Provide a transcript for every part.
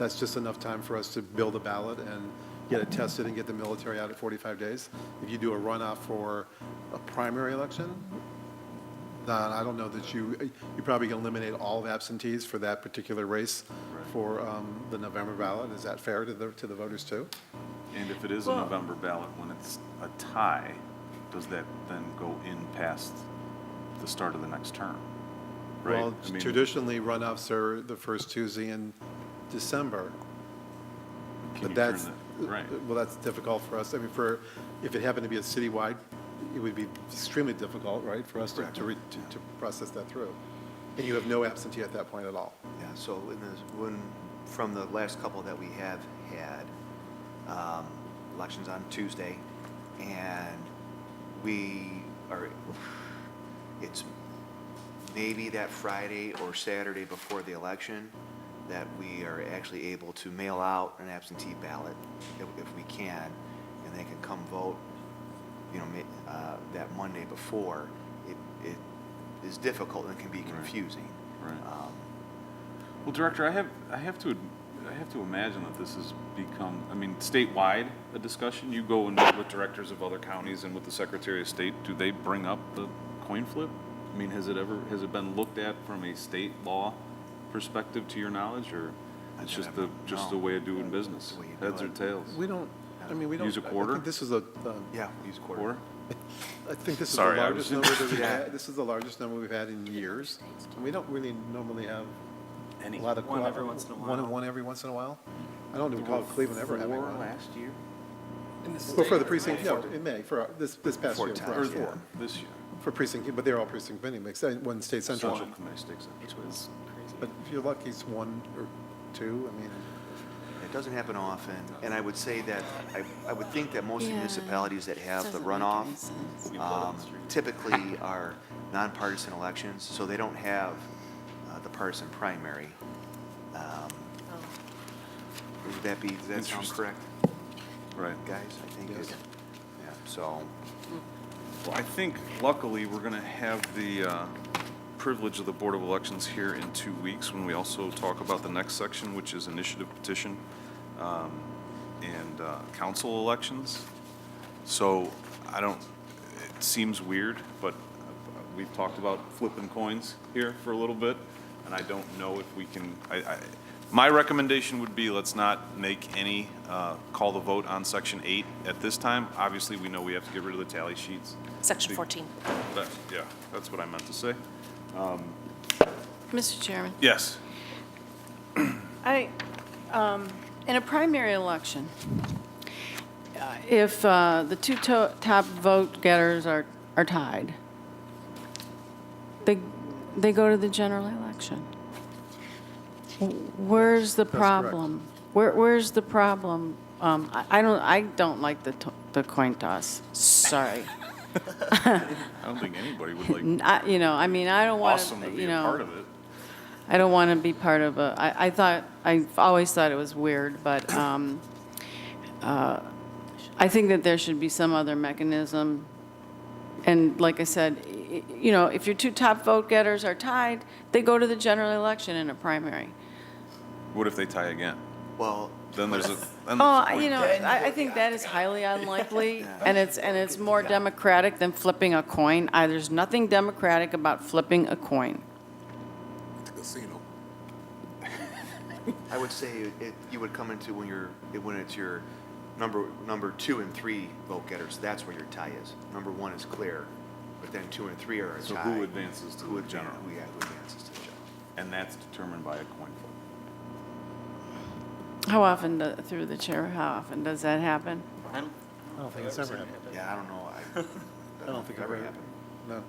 that's just enough time for us to build a ballot and get it tested and get the military out at 45 days. If you do a runoff for a primary election, then I don't know that you probably can eliminate all of absentees for that particular race for the November ballot. Is that fair to the voters too? And if it is a November ballot, when it's a tie, does that then go in past the start of the next term? Right? Well, I mean, traditionally, runoffs are the first Tuesday in December. can But you that's, turn that- right. well, that's difficult for us. I mean, if it happened to be a citywide, it would be extremely difficult, right, for us to process that through. And you have no absentee at that point at all. Yeah, so from the last couple that we have had, elections on Tuesday, and it's maybe that Friday or Saturday before the election that we are actually able to mail out an absentee ballot if we can, and they can come vote, that Monday before. It is difficult and can be confusing. Right. Well, Director, I have to imagine that this has become, I mean, statewide a discussion. You go and meet with directors of other counties and with the Secretary of State. Do they bring up the coin flip? I mean, has it been looked at from a state law perspective, to your knowledge, or it's just the way of doing business? The way you do Heads or it. tails? We don't, I mean, we don't. Use a quarter? I think this is a, Yeah, we use quarter. Or? I think this is the Sorry, I largest was- number that we've had. This is the largest number we've had in years. And we don't really normally have a lot of. One every once in a while. One every once in a while. I don't recall Cleveland ever having one. last year? Well, for the precinct, no, in May, for this past Four year. times, for- yeah. Or this year? For precinct, but they're all precinct committee mix, one state central. Central Committee stakes in. Which was crazy. But if you're lucky, it's one or two, I mean, It doesn't happen often, and I would say that, I would think that most Yeah, municipalities that have the doesn't make runoff any sense. We put it on the street. typically are nonpartisan elections, so they don't have the partisan primary. Does that sound Interesting. correct, Right. guys? I think Yes. yeah, so, Well, I think luckily we're going to have the privilege of the Board of Elections here in 2 weeks when we also talk about the next section, which is initiative petition and council elections. So it seems weird, but we've talked about flipping coins here for a little bit, and I don't know if we can, my recommendation would be let's not make any call the vote on Section 8 at this time. Obviously, we know we have to get rid of the tally sheets. Section 14. Yeah, that's what I meant to say. Mr. Chairman, Yes. in a primary election, if the two top vote getters are tied, they go to the general election. Where's the correct. problem? Where's the problem? I don't like the coin toss. Sorry. I don't think anybody would like I mean, I don't want awesome to to, be a part of it. I don't want to be part of I've always thought it was weird, but I think that there should be some other mechanism. And like I said, if your two top vote getters are tied, they go to the general election in a primary. What if they tie again? well, Then there's a. Then Oh, there's a point. I think that is highly unlikely, and it's more democratic than flipping a coin. There's nothing democratic about flipping a coin. I would say you would come into when it's your number 2 and 3 vote getters, that's where your tie is. Number 1 is clear, but then 2 and 3 are a tie. So who advances to Who the general? who advances to the general. And that's determined by a coin flip. How often, through the chair, how often does that happen? I don't I don't think it's ever happened. Yeah, I don't know. I don't think it ever happened. No.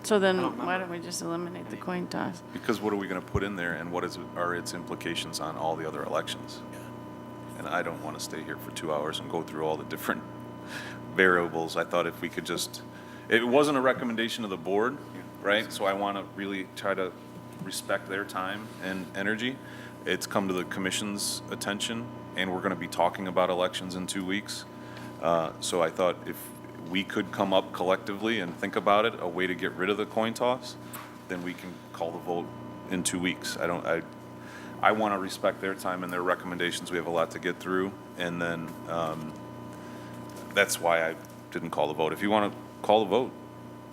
So then, don't why remember. don't we just eliminate the coin toss? Because what are we going to put in there, and what are its implications on all the other elections? And I don't want to stay here for 2 hours and go through all the different variables. I thought if we could just, it wasn't a recommendation of the board, right? So I want to really try to respect their time and energy. It's come to the commission's attention, and we're going to be talking about elections in 2 weeks. So I thought if we could come up collectively and think about it, a way to get rid of the coin toss, then we can call the vote in 2 weeks. I want to respect their time and their recommendations. We have a lot to get through. And then that's why I didn't call the vote. If you want to call the vote,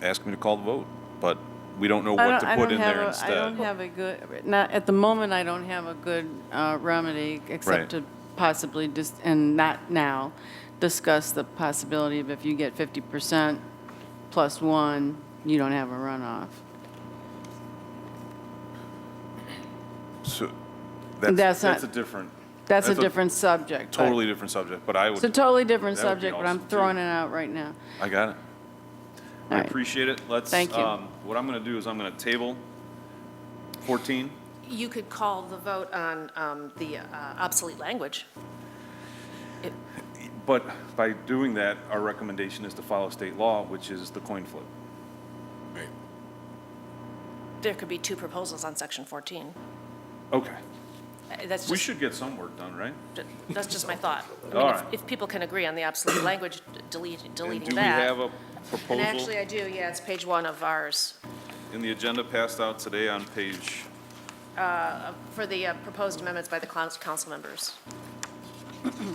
ask me to call the vote. But we don't know what to put in there I instead. don't have a good, not, at the moment, I don't have a good remedy, Right. except to possibly, and not now, discuss the possibility of if you get 50% plus one, you don't have a runoff. So That's that's not- a different. That's a different subject. but- Totally different subject, but I would. It's a totally different that would be subject, but I'm awesome, throwing too. it out right now. I got it. I All right. appreciate it. Let's. Thank you. What I'm going to do is I'm going to table 14. You could call the vote on the obsolete language. But by doing that, our recommendation is to follow state law, which is the coin flip. There could be two proposals on section 14. Okay. That's We just, should get some work done, right? that's just my thought. I All mean, right. if people can agree on the obsolete language, And deleting do we that. have a And proposal actually, I do, yeah, it's page 1 of ours, in the agenda passed out today on page? for the proposed amendments by the council members.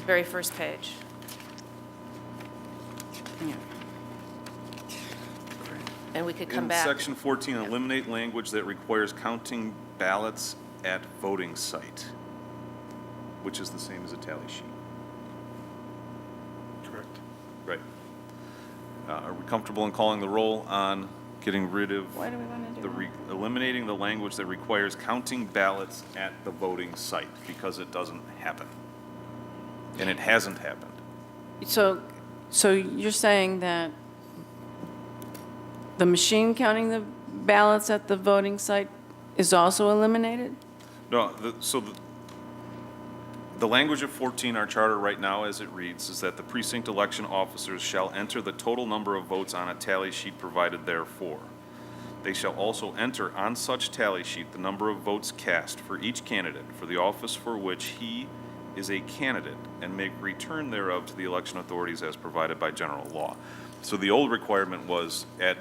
Very first page. Yeah. And we could come In back. section 14, eliminate language that requires counting ballots at voting site, which is the same as a tally sheet. Correct. Right. Are we comfortable in calling the roll on getting rid of Why do we want to do that? eliminating the language that requires counting ballots at the voting site, because it doesn't happen. And it hasn't happened. So you're saying that the machine counting the ballots at the voting site is also eliminated? No, the language of 14, our charter right now as it reads, is that the precinct election officers shall enter the total number of votes on a tally sheet provided therefor. They shall also enter on such tally sheet the number of votes cast for each candidate for the office for which he is a candidate, and make return thereof to the election authorities as provided by general law. So the old requirement was at,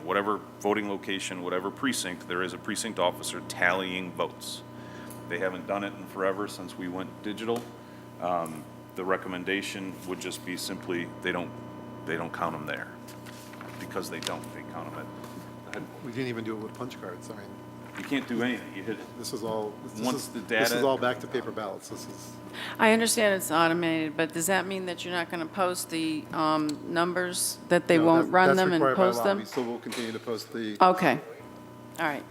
whatever voting location, whatever precinct, there is a precinct officer tallying votes. They haven't done it in forever since we went digital. The recommendation would just be simply, they don't count them there, because they count them at, We didn't even do it with punch cards. I mean, you can't do anything, you hit it. this is all, Once the this is data- all back to paper ballots. This is, I understand it's automated, but does that mean that you're not going to post the numbers, that they no, won't that- run that's them and required by post law. them? We still will continue to post the, Okay, all right.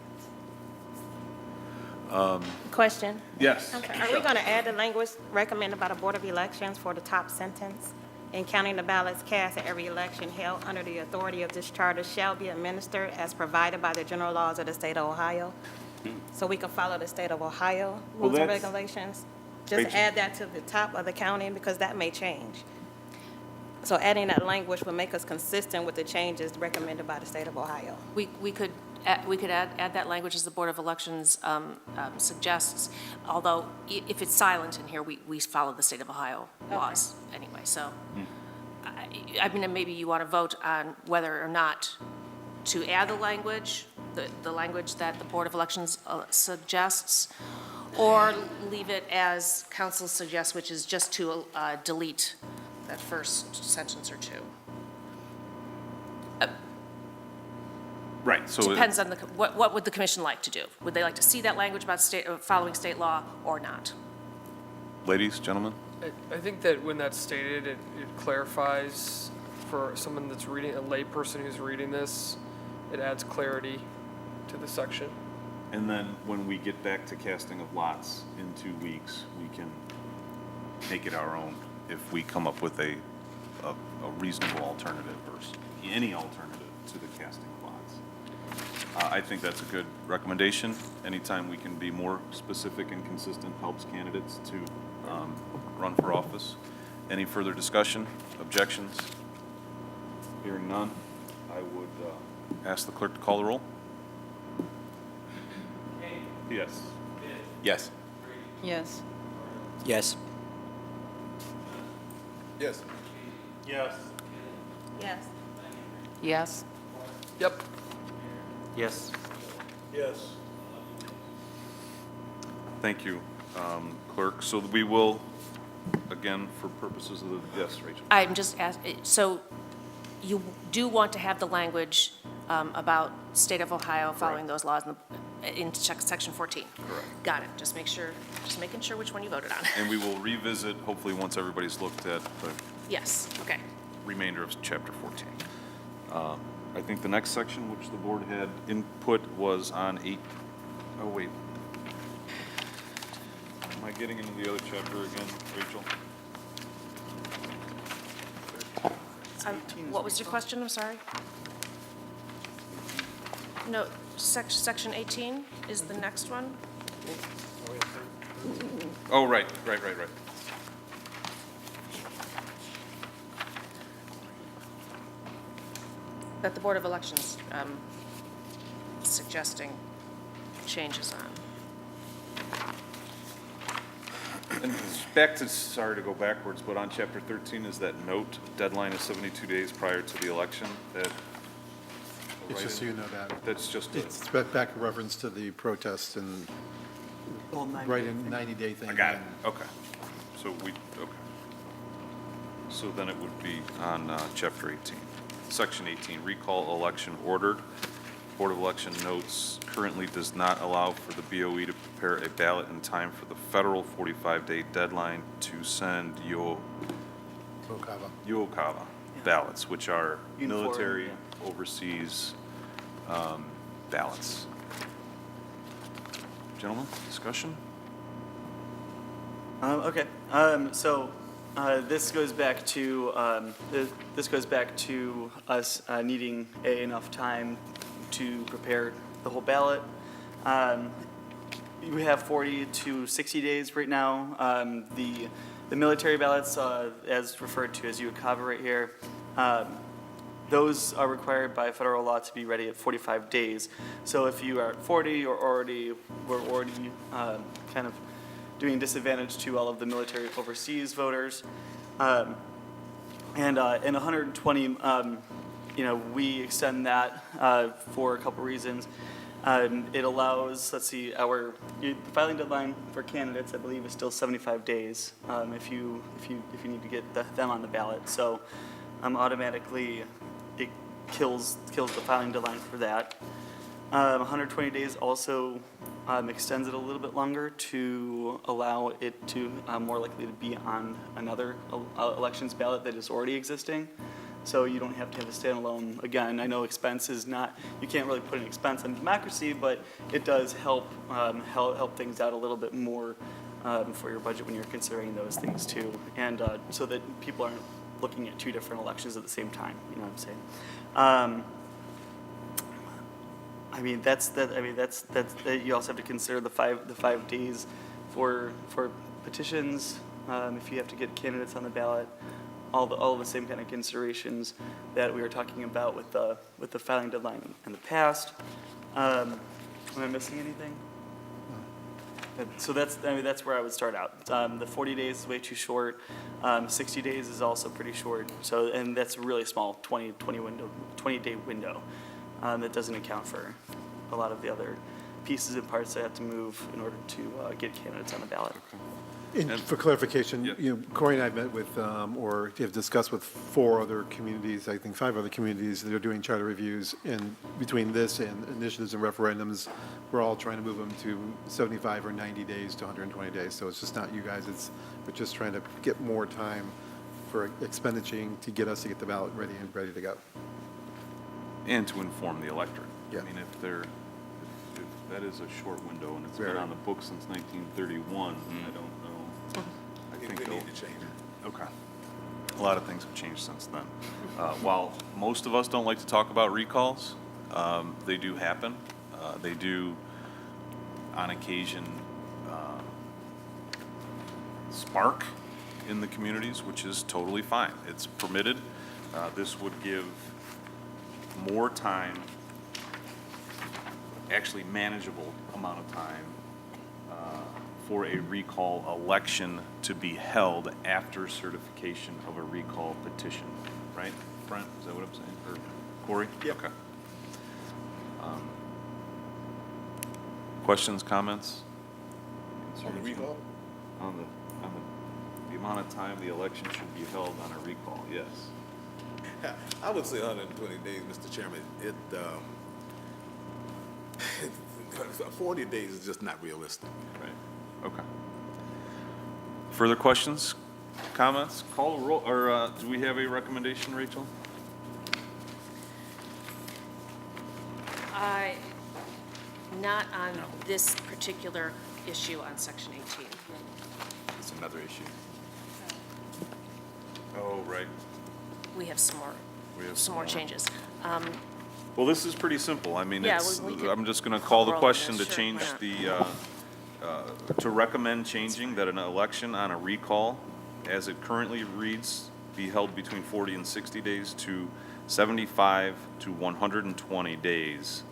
Question. Yes. Are we going to add the language recommended by the Board of Elections for the top sentence? In counting the ballots cast at every election held under the authority of this charter shall be administered as provided by the general laws of the state of Ohio? So we can follow the state of Ohio Well, rules and that's- regulations? Rachel. Just add that to the top of the county, because that may change. So adding that language will make us consistent with the changes recommended by the state of Ohio. We could add that language as the Board of Elections suggests, although if it's silent in here, we follow the state of Ohio laws anyway, so. I mean, maybe you want to vote on whether or not to add the language, the language that the Board of Elections suggests, or leave it as council suggests, which is just to delete that first sentence or two. Right, so. Depends on what would the commission like to do? Would they like to see that language about following state law or not? Ladies, gentlemen? I think that when that's stated, it clarifies for someone that's reading, a layperson who's reading this, it adds clarity to the section. And then when we get back to casting of lots in 2 weeks, we can make it our own if we come up with a reasonable alternative or any alternative to the casting of lots. I think that's a good recommendation. Anytime we can be more specific and consistent helps candidates to run for office. Any further discussion, objections? Hearing none, I would ask the clerk to call the roll. Yes. Yes. Yes. Yes. yes. Yes. Yes. Yep. Yes. Yes. Thank you, Clerk. So we will, again, for purposes of the, yes, Rachel? I'm just asking, so you do want to have the language about state of Ohio following those laws in section 14? Correct. Got it. Just making sure which one you voted on. And we will revisit, hopefully, once everybody's looked at the Yes, okay. remainder of chapter 14. I think the next section, which the board had input, was on 8, oh, wait. Am I getting into the other chapter again, Rachel? What was your question? I'm sorry. No, section 18 is the next one. Oh, right. That the Board of Elections suggesting changes on. And back to, sorry to go backwards, but on chapter 13 is that note, deadline is 72 days prior to the election, that. It's just so you know that. That's just, It's back in reference to the protest and right in 90-day thing. I got it, okay. So we, okay. So then it would be on chapter 18. Section 18, recall election ordered. Board of Election notes currently does not allow for the BOE to prepare a ballot in time for the federal 45-day deadline to send UOCAVA ballots, which are Uniform, military yeah. overseas ballots. Gentlemen, discussion? Okay, so this goes back to us needing enough time to prepare the whole ballot. We have 40 to 60 days right now. The military ballots, as referred to as UOCAVA right here, those are required by federal law to be ready at 45 days. So if you are at 40 or we're already kind of doing disadvantage to all of the military overseas voters. And 120, we extend that for a couple reasons. It allows, let's see, the filing deadline for candidates, I believe, is still 75 days if you need to get them on the ballot. So automatically it kills the filing deadline for that. 120 days also extends it a little bit longer to allow it to more likely to be on another elections ballot that is already existing. So you don't have to have a standalone. Again, I know expense is not, you can't really put an expense on democracy, but it does help things out a little bit more for your budget when you're considering those things too. And so that people aren't looking at two different elections at the same time, you know what I'm saying? You also have to consider the 5 days for petitions, if you have to get candidates on the ballot, all the same kind of considerations that we were talking about with the filing deadline in the past. Am I missing anything? So that's where I would start out. The 40 days is way too short. 60 days is also pretty short. So, and that's a really small 20-day window. That doesn't account for a lot of the other pieces and parts that have to move in order to get candidates on the ballot. And for clarification, Yeah. Corey and I met with, or have discussed with 4 other communities, I think 5 other communities that are doing charter reviews. And between this and initiatives and referendums, we're all trying to move them to 75 or 90 days to 120 days. So it's just not you guys, we're just trying to get more time for expenditures to get us to get the ballot ready to go. And to inform the electorate. Yeah. I mean, if that is a short window and it's been Very. on the books since 1931, I don't know. I think we need to change it. Okay. A lot of things have changed since then. While most of us don't like to talk about recalls, they do happen. They do, on occasion, spark in the communities, which is totally fine. It's permitted. This would give more time, actually manageable amount of time, for a recall election to be held after certification of a recall petition, right? Brent, is that what I'm saying? Or Corey? Yep. Okay. Questions, comments, On the recall? On the amount of time the election should be held on a recall, yes. I would say 120 days, Mr. Chairman. 40 days is just not realistic. Right, okay. Further questions, comments? Call a roll, or do we have a recommendation, Rachel? Not on this particular issue on section 18. It's another issue. Oh, right. We have some more, We have some more changes. Well, this is pretty simple. I mean, Yeah, it's, we could I'm just going to call the roll on question to this, sure, change why the, to recommend changing that an election on a recall, as it currently reads, be held between 40 and 60 days to 75 to 120 days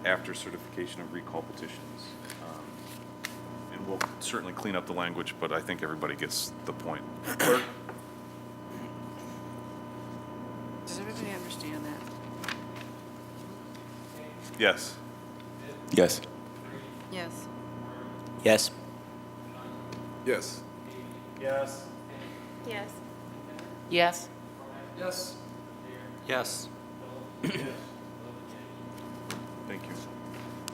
after certification of recall petitions. And we'll certainly clean up the language, but I think everybody gets the point. Clerk? Does everybody understand that? Yes. Yes. Yes. Yes. Yes. Yes. Yes. Yes. Yes. Yes. Thank you.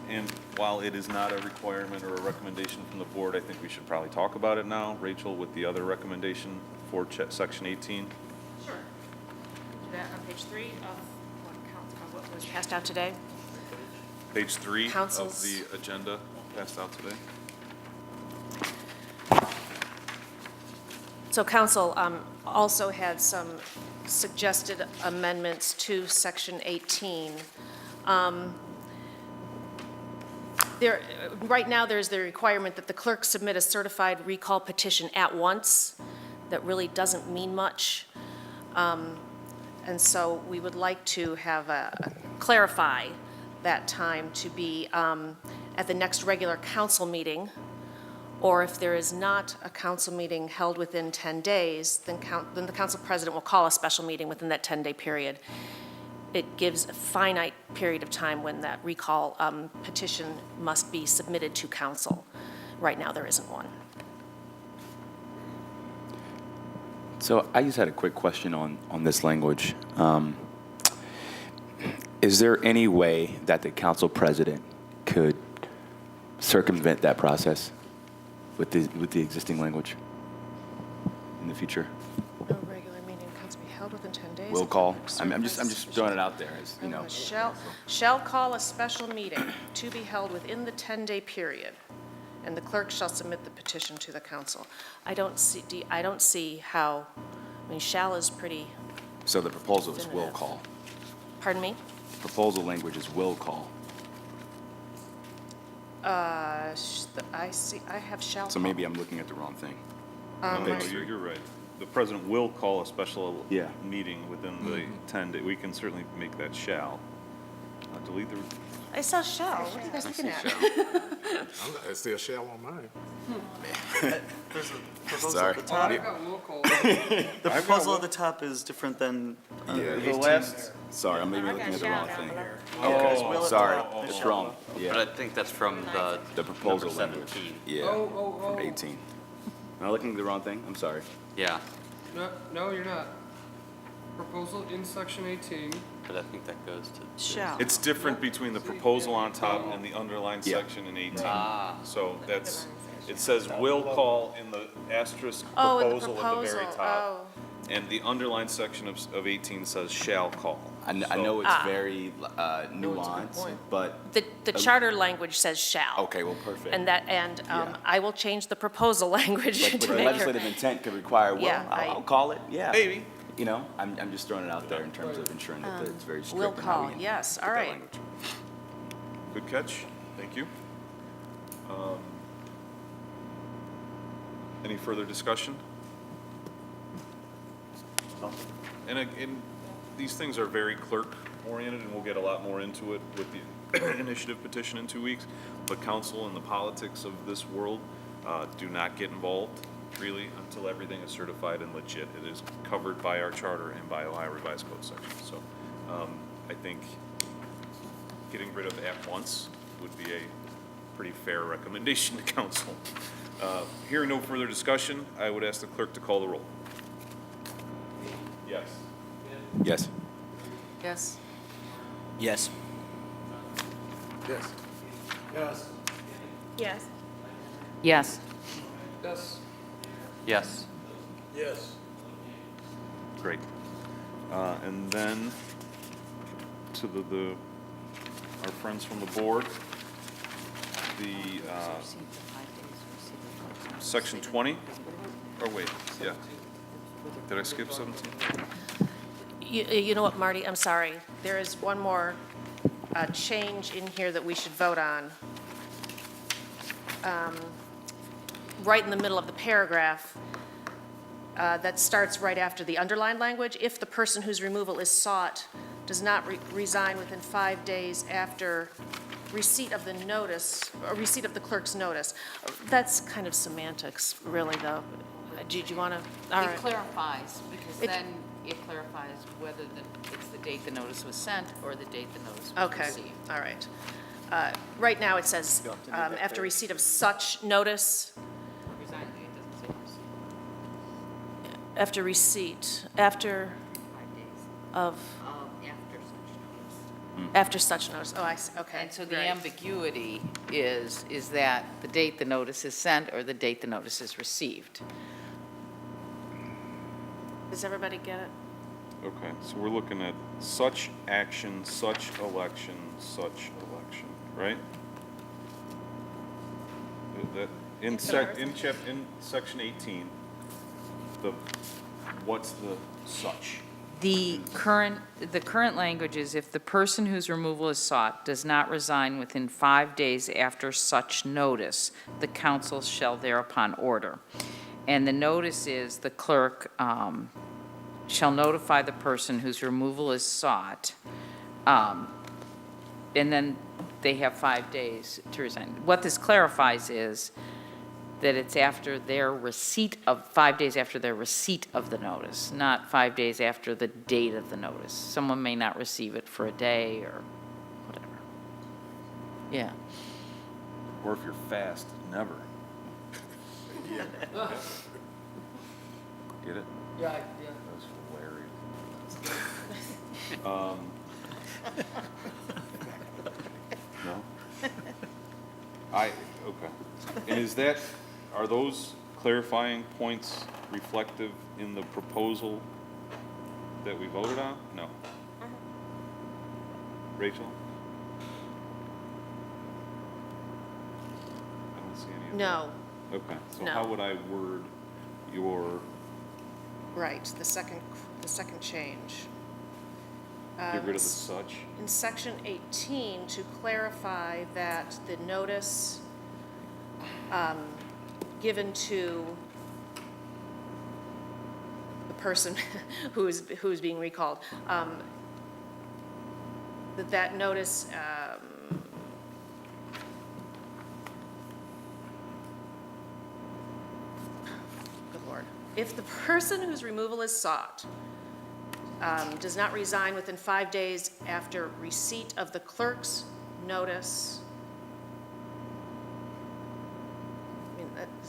And while it is not a requirement or a recommendation from the board, I think we should probably talk about it now. Rachel, with the other recommendation for section 18. Sure. That on page 3 of what was passed out today. Page 3 of Council's- the agenda passed out today. So council also had some suggested amendments to section 18. Right now, there's the requirement that the clerk submit a certified recall petition at once. That really doesn't mean much. And so we would like to have clarify that time to be at the next regular council meeting, or if there is not a council meeting held within 10 days, then the council president will call a special meeting within that 10-day period. It gives a finite period of time when that recall petition must be submitted to council. Right now, there isn't one. So I just had a quick question on this language. Is there any way that the council president could circumvent that process with the existing language in the future? No regular meeting of council be held within 10 days. Will call? I'm just throwing it out there, as you know. Shall call a special meeting to be held within the 10-day period, and the clerk shall submit the petition to the council. I don't see how, I mean, shall is pretty, So the proposal is will Definitive. call. pardon me? Proposal language is will call. I have shall So call. maybe I'm looking at the wrong thing. No, you're right. The president will call a special Yeah. meeting within the 10 days. We can certainly make that shall. Delete the, I saw shall. What are you guys looking at? I see a shell on mine. There's a proposal Sorry. at the top. I've got will call. The proposal at the top is different than. the last, Sorry, I'm maybe I looking got at the shall wrong down thing. below. Will Okay, at sorry, the top. it's wrong. But I Yeah, think that's from the proposal number language. 17. Yeah, Oh. from 18. Am I looking at the wrong thing? I'm sorry. Yeah, No, you're not. Proposal in section 18. but I think that goes to. Shall. it's different between the proposal on top and the underlined Yeah. section in 18. Ah. So that's, it says will call in the asterisk Oh, in the proposal at the very proposal. top. And the underlined section of 18 says shall call. I So- know it's Ah. very nuanced, point. but, The charter language says shall. okay, well, perfect. And Yeah. I will change the proposal language But to the make it. legislative intent could require, well, Yeah, I'll call it, yeah. Maybe. You know, I'm just throwing it out there in terms of ensuring that it's very Will strict in how call, we yes, put all that right. language. Good catch. Thank you. Any further discussion? And these things are very clerk-oriented, and we'll get a lot more into it with the initiative petition in 2 weeks. But council and the politics of this world do not get involved really until everything is certified and legit. It is covered by our charter and by Ohio Revised Code section. So I think getting rid of at once would be a pretty fair recommendation to council. Hearing no further discussion, I would ask the clerk to call the roll. Yes. Yes. Yes. Yes. Yes. Yes. Yes. Yes. Yes. Yes. Great. And then to our friends from the board, the section 20, or wait, yeah. Did I skip 17? You know what, Marty, I'm sorry. There is one more change in here that we should vote on. Right in the middle of the paragraph, that starts right after the underlined language. If the person whose removal is sought does not resign within 5 days after receipt of the notice, or receipt of the clerk's notice. That's kind of semantics, really, though. Do you want to? All It right. clarifies, because It- then it clarifies whether it's the date the notice was sent or the date the notice was Okay, received. all right. Right now, it says, after receipt of such notice, Resign date doesn't say receipt. after receipt, after 5 days of, after such notice. after such notice. Oh, I see, okay. And so the great. ambiguity is that the date the notice is sent or the date the notice is received. Does everybody get it? Okay, so we're looking at such action, such election, right? That, in section 18, what's the such? The current language is if the person whose removal is sought does not resign within 5 days after such notice, the council shall thereupon order. And the notice is the clerk shall notify the person whose removal is sought, and then they have 5 days to resign. What this clarifies is that it's after their receipt of, 5 days after their receipt of the notice, not 5 days after the date of the notice. Someone may not receive it for a day or whatever. Yeah. Or if you're fast, never. Get it? Yeah, That's hilarious. No? Okay. And are those clarifying points reflective in the proposal that we voted on? No. Rachel? I don't see any of that. No, Okay, so No. how would I word your, right, the second change. get rid of the such? In section 18, to clarify that the notice given to the person who is being recalled, that notice, good Lord, if the person whose removal is sought does not resign within 5 days after receipt of the clerk's notice. I mean,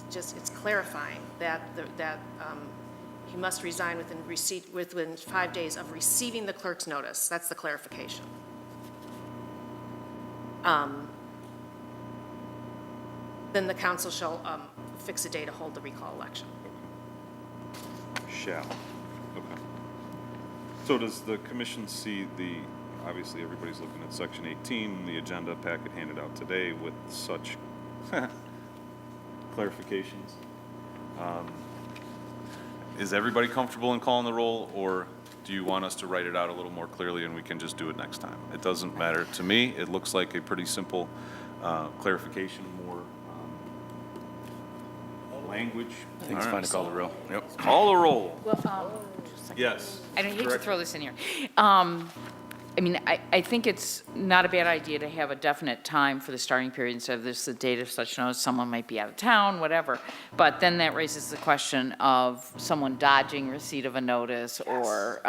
it's clarifying that, he must resign within 5 days of receiving the clerk's notice. That's the clarification. Then the council shall fix a day to hold the recall election. Shall. Okay. So does the commission see obviously everybody's looking at section 18, the agenda packet handed out today with such clarifications. Is everybody comfortable in calling the roll, or do you want us to write it out a little more clearly and we can just do it next time? It doesn't matter to me. It looks like a pretty simple clarification, more language. I think it's fine to call the roll. Yep. Call the roll. Well, Yes. I don't hate to Correct. throw this in here. I mean, I think it's not a bad idea to have a definite time for the starting period instead of this, the date of such notice, someone might be out of town, whatever. But then that raises the question of someone dodging receipt of a notice or,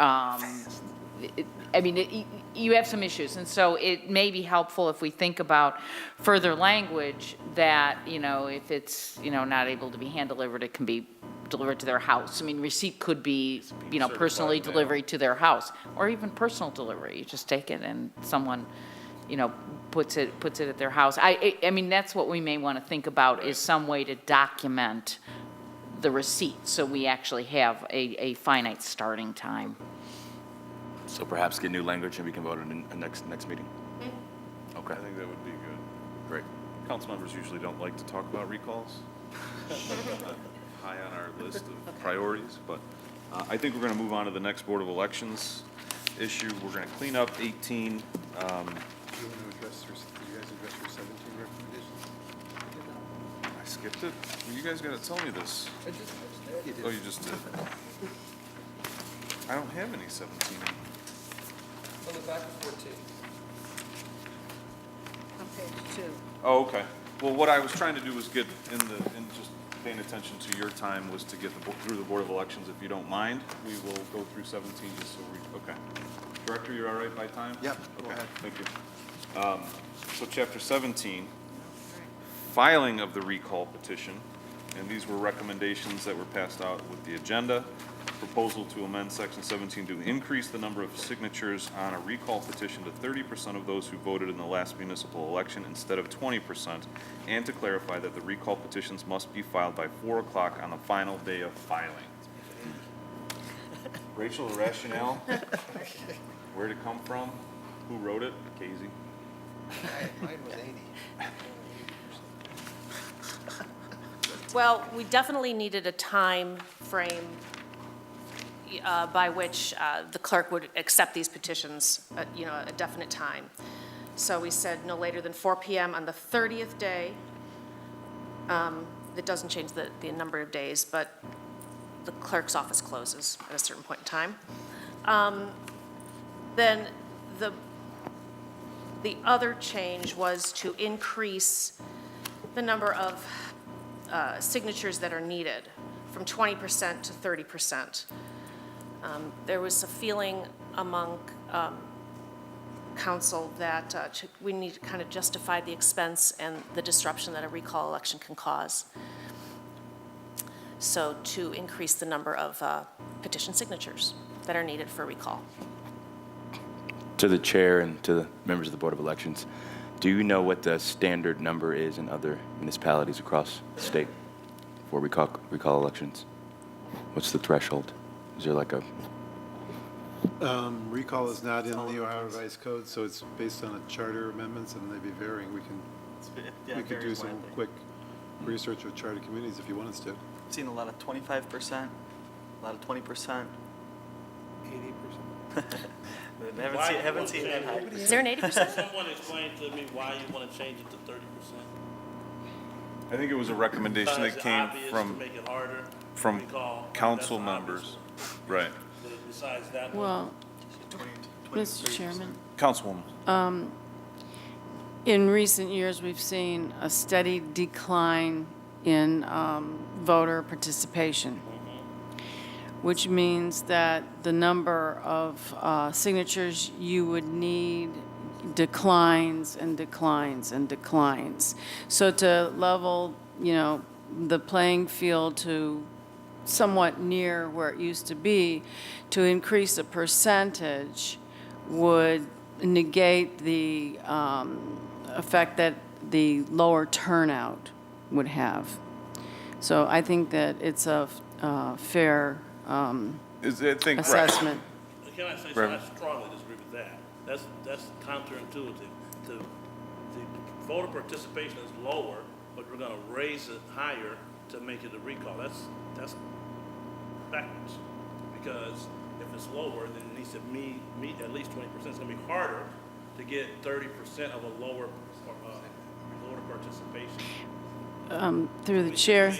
you have some issues. And so it may be helpful if we think about further language that, if it's, not able to be hand-delivered, it can be delivered to their house. I mean, receipt could be, personally mail. delivery to their house, or even personal delivery. You just take it and someone, puts it at their house. I mean, that's what we may want to think about, is some way to document the receipt, so we actually have a finite starting time. So perhaps get new language and we can vote on it in the next meeting? Okay, I think that would be good. great. Council members usually don't like to talk about recalls. High on our list of priorities, but I think we're going to move on to the next Board of Elections issue. We're going to clean up 18. Do you want to address you guys address your 17 recommendations? I skipped it? Well, you guys got to tell me this. Oh, you just did. I don't have any 17. On the back of 14. On page 2. Oh, okay. Well, what I was trying to do was get in just paying attention to your time was to get through the Board of Elections. If you don't mind, we will go through 17 just so okay. Director, you're all right by time? Yep, go Okay, ahead. thank you. So chapter 17, filing of the recall petition, and these were recommendations that were passed out with the agenda. Proposal to amend section 17 to increase the number of signatures on a recall petition to 30% of those who voted in the last municipal election instead of 20%, and to clarify that the recall petitions must be filed by 4 o'clock on the final day of filing. Rachel, the rationale? Where'd it come from? Who wrote it? Casey? Mine was 80. Well, we definitely needed a time frame by which the clerk would accept these petitions, a definite time. So we said no later than 4 PM on the 30th day. That doesn't change the number of days, but the clerk's office closes at a certain point in time. Then the other change was to increase the number of signatures that are needed from 20% to 30%. There was a feeling among council that we need to kind of justify the expense and the disruption that a recall election can cause. So to increase the number of petition signatures that are needed for recall. To the chair and to the members of the Board of Elections, do you know what the standard number is in other municipalities across the state for recall elections? What's the threshold? Is there like a, Recall is not in the Ohio Revised Code, so it's based on a charter amendments, and they'd be varying. We could do some quick research with charter communities if you want us to. I've seen a lot of 25%, a lot of 20%. 80%. Haven't seen that high. Is there an 80%? Someone explain to me why you want to change it to 30%? I think it was a recommendation that came To from make it harder to from recall. council That's the obvious members. one. Right. But besides that one, Well, Mr. Chairman, Councilwoman. in recent years, we've seen a steady decline in voter participation, which means that the number of signatures you would need declines and declines and declines. So to level, the playing field to somewhat near where it used to be, to increase the percentage would negate the effect that the lower turnout would have. So I think that it's a fair assessment. can I say something? I strongly disagree with that. That's counterintuitive. The voter participation is lower, but we're going to raise it higher to make it a recall. That's backwards. Because if it's lower, then it needs to meet at least 20%. It's going to be harder to get 30% of a lower voter participation. Through the chair,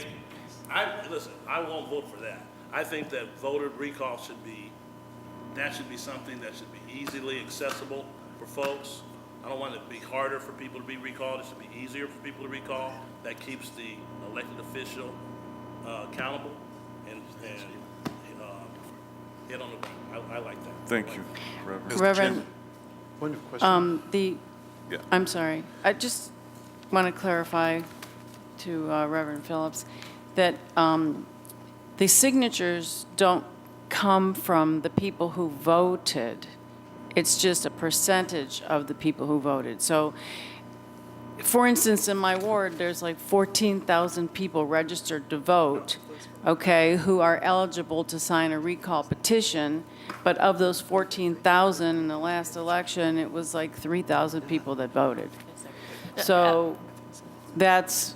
Listen, I won't vote for that. I think that voter recall should be something that should be easily accessible for folks. I don't want it to be harder for people to be recalled. It should be easier for people to recall. That keeps the elected official accountable and head on the ground. I like that. Thank you, Reverend. Reverend, One question. Yeah. I'm sorry, I just want to clarify to Reverend Phillips that the signatures don't come from the people who voted. It's just a percentage of the people who voted. So, for instance, in my ward, there's like 14,000 people registered to vote, okay, who are eligible to sign a recall petition. But of those 14,000 in the last election, it was like 3,000 people that voted. So that's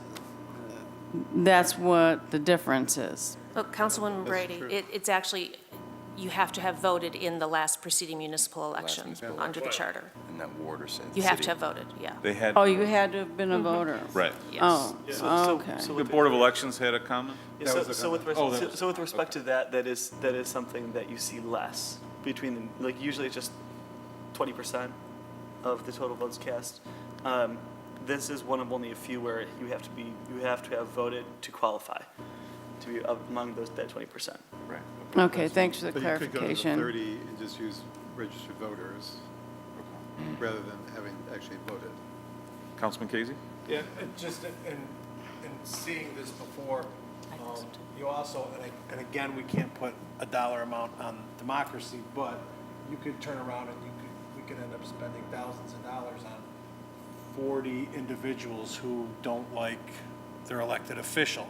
what the difference is. Look, Councilwoman Brady, it's actually, you have to have voted in the last preceding municipal election municipal under the charter. In that ward or city. You have to have voted, yeah. They had, Oh, you had to have been a voter? right. Oh, okay. The Board of Elections had a comment? Yeah, That so, was the so with, comment. Oh, that so with respect to that, that is something that you see less between them. Like usually it's just 20% of the total votes cast. This is one of only a few where you have to have voted to qualify to be among that 20%. Right. Okay, thanks for the But you could go to the clarification. 30 and just use registered voters rather than having actually voted. Councilman Casey? Yeah, and just in seeing this before, you also, and again, we can't put a dollar amount on democracy, but you could turn around and we could end up spending thousands of dollars on 40 individuals who don't like their elected official,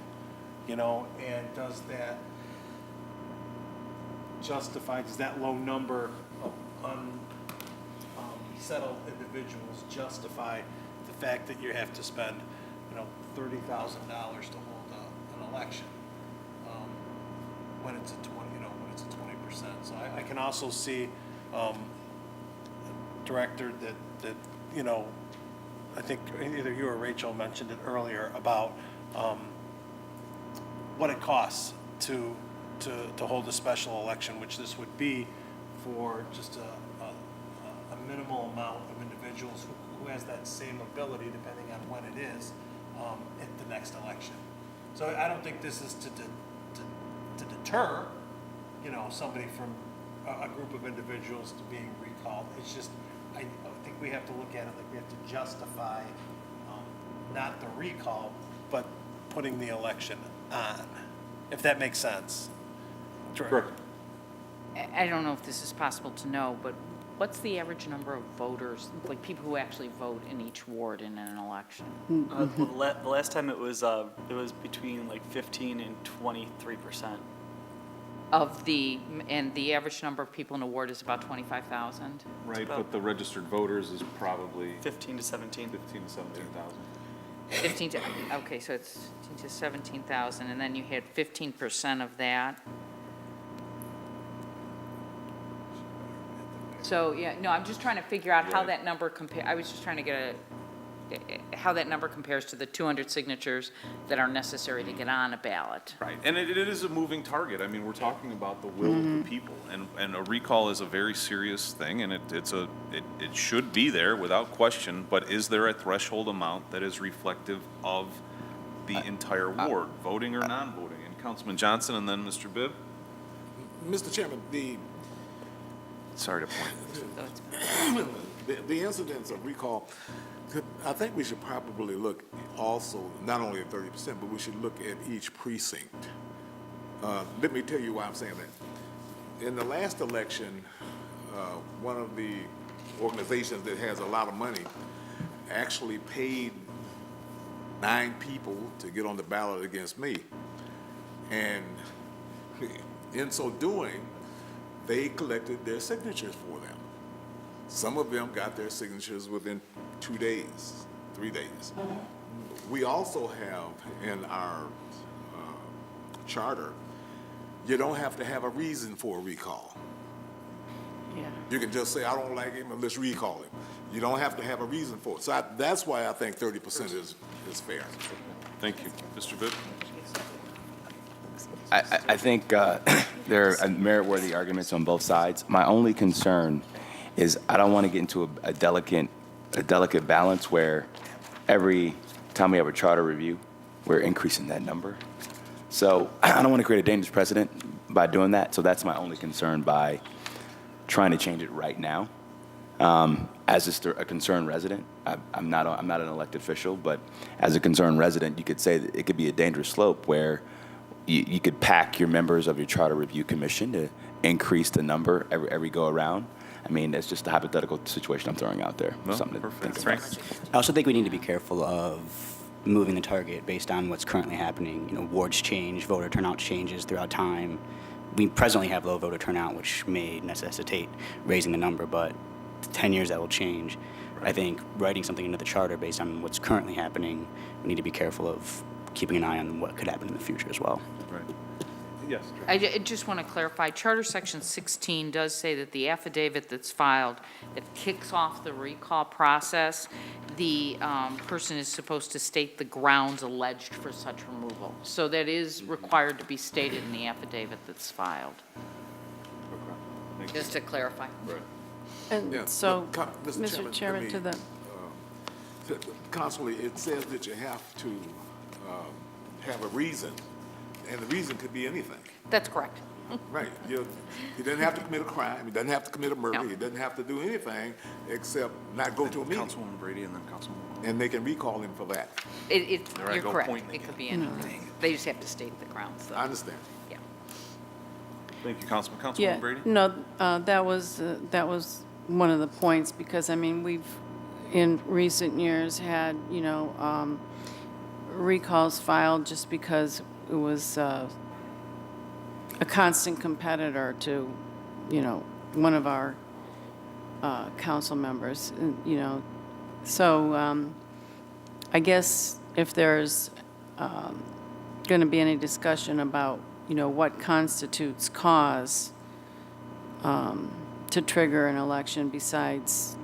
you know, and does that justify, does that low number of unsettled individuals justify the fact that you have to spend, you know, $30,000 to hold an election, when it's a 20%. So I can also see, Director, that, you know, I think either you or Rachel mentioned it earlier about, what it costs to hold a special election, which this would be for just a minimal amount of individuals who has that same ability, depending on when it is, at the next election. So I don't think this is to deter, you know, somebody from a group of individuals to being recalled. It's just, I think we have to look at it like we have to justify, not the recall, but putting the election on, if that makes sense. Correct. I don't know if this is possible to know, but what's the average number of voters, like people who actually vote in each ward in an election? Well, the last time it was between like 15 and 23%. And the average number of people in a ward is about 25,000? Right, but the registered voters is probably 15 to 17. 15 to 17,000. 15 to, okay, so it's 15 to 17,000, and then you had 15% of that. So, yeah, no, I'm just trying to figure out how that number I was just trying to get how that number compares to the 200 signatures that are necessary to get on a ballot. Right, and it is a moving target. I mean, we're talking about the will of the people, and a recall is a very serious thing, and it should be there without question, but is there a threshold amount that is reflective of the entire ward, voting or non-voting? And Councilman Johnson, and then Mr. Bibb? Mr. Chairman, Sorry to point. the incidence of recall, I think we should probably look also, not only at 30%, but we should look at each precinct. Let me tell you why I'm saying that. In the last election, one of the organizations that has a lot of money actually paid 9 people to get on the ballot against me. And in so doing, they collected their signatures for them. Some of them got their signatures within 2 days, 3 days. We also have in our charter, you don't have to have a reason for a recall. Yeah. You can just say, I don't like him, and let's recall him. You don't have to have a reason for it. So that's why I think 30% is fair. Thank you. Mr. Bibb? I think there are merit-worthy arguments on both sides. My only concern is I don't want to get into a delicate balance where every time we have a charter review, we're increasing that number. So I don't want to create a dangerous precedent by doing that. So that's my only concern by trying to change it right now. As a concerned resident, I'm not an elected official, but as a concerned resident, you could say that it could be a dangerous slope where you could pack your members of your Charter Review Commission to increase the number every go around. I mean, it's just a hypothetical situation I'm throwing out there. No, Something to perfect. think about. Frank? I also think we need to be careful of moving the target based on what's currently happening. You know, wards change, voter turnout changes throughout time. We presently have low voter turnout, which may necessitate raising the number, but 10 years that will change. I think writing something into the charter based on what's currently happening, we need to be careful of keeping an eye on what could happen in the future as well. Right. Yes. I just want to clarify, Charter Section 16 does say that the affidavit that's filed that kicks off the recall process, the person is supposed to state the grounds alleged for such removal. So that is required to be stated in the affidavit that's filed, just to clarify. Right. And Yeah, so, but, Mr. Chairman, to the, Constantly, it says that you have to have a reason, and the reason could be anything. That's correct. Right. He doesn't have to commit a crime, he doesn't have to commit a murder, No. he doesn't have to do anything except not go to a meeting. Councilwoman Brady and then Councilwoman. And they can recall him for that. There I You're go, correct. pointing It could be anything. They just have to state the grounds, though. I understand. Yeah. Thank you, Councilman. yeah, Councilwoman Brady? no, that was one of the points, because, I mean, we've, in recent years, had, recalls filed just because it was a constant competitor to, one of our council members, So I guess if there's going to be any discussion about, what constitutes cause to trigger an election besides,